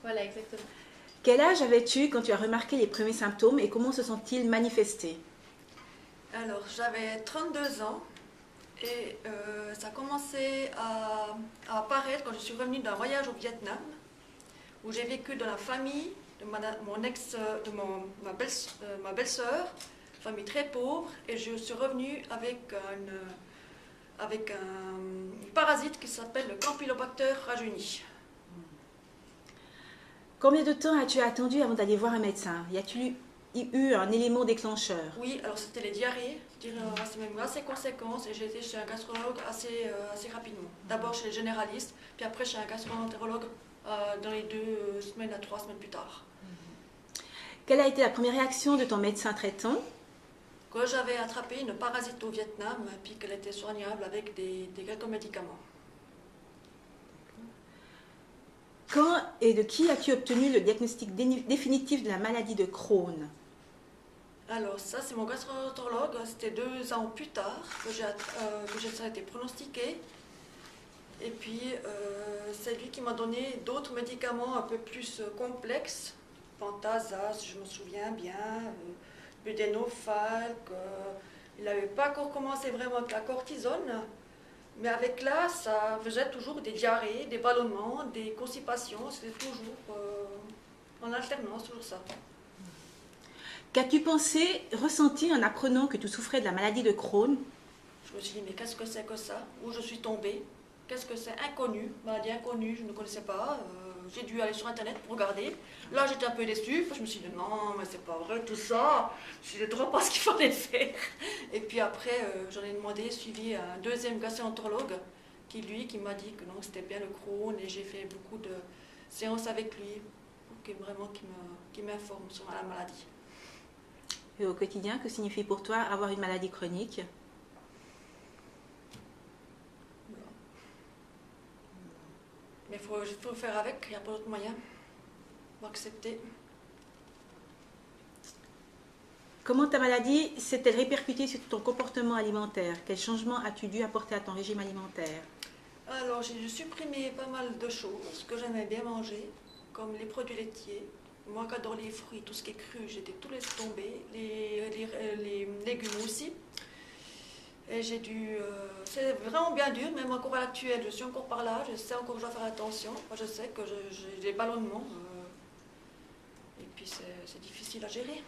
Voilà, exactement. Quel âge avais-tu quand tu as remarqué les premiers symptômes et comment se sont-ils manifestés? Alors, j'avais 32 ans et ça a commencé à apparaître quand je suis revenue d'un voyage au Vietnam, où j'ai vécu dans la famille de mon ex, ma belle-sœur, famille très pauvre, et je suis revenue avec un parasite qui s'appelle le Campylobacter rajuni. Combien de temps as-tu attendu avant d'aller voir un médecin? Y a-t-il eu un élément déclencheur? Oui, alors c'était les diarrhées, c'est même assez conséquence, et j'ai été chez un gastrologue assez rapidement. D'abord chez le généraliste, puis après chez un gastro-entérologue dans les 2 semaines à 3 semaines plus tard. Quelle a été la première réaction de ton médecin traitant? Que j'avais attrapé une parasite au Vietnam, puis qu'elle était soignable avec quelques médicaments. Quand et de qui as-tu obtenu le diagnostic définitif de la maladie de Crohn? Alors ça, c'est mon gastro-entérologue, c'était 2 ans plus tard que ça a été pronostiqué. Et puis, c'est lui qui m'a donné d'autres médicaments un peu plus complexes. Pentasa, si je me souviens bien, Budénofalque. Il n'avait pas encore commencé vraiment avec la cortisone. Mais avec là, ça faisait toujours des diarrhées, des ballonnements, des constipations. C'était toujours en alternance, toujours ça. Qu'as-tu pensé, ressenti en apprenant que tu souffrais de la maladie de Crohn? Je me suis dit, mais qu'est-ce que c'est que ça? Où je suis tombée? Qu'est-ce que c'est? Inconnu, maladie inconnue, je ne connaissais pas. J'ai dû aller sur internet pour regarder. Là, j'étais un peu déçue. Je me suis dit, non, mais c'est pas vrai tout ça. Je ne sais trop pas ce qu'il fallait faire. Et puis après, j'en ai demandé, suivi un deuxième gastro-entérologue qui m'a dit que non, c'était bien le Crohn. Et j'ai fait beaucoup de séances avec lui pour qui m'informe sur la maladie. Et au quotidien, que signifie pour toi avoir une maladie chronique? Mais il faut faire avec, il n'y a pas d'autre moyen. Il faut accepter. Comment ta maladie s'est-elle répercutée sur ton comportement alimentaire? Quels changements as-tu dû apporter à ton régime alimentaire? Alors, j'ai dû supprimer pas mal de choses que j'aimais bien manger, comme les produits laitiers. Moi qui adore les fruits, tout ce qui est cru, j'étais tout laissé tomber. Les légumes aussi. Et j'ai dû... c'est vraiment bien dur, même encore à l'actuel. Je suis encore par là, je sais encore que je dois faire attention. Moi, je sais que j'ai des ballonnements. Et puis, c'est difficile à gérer.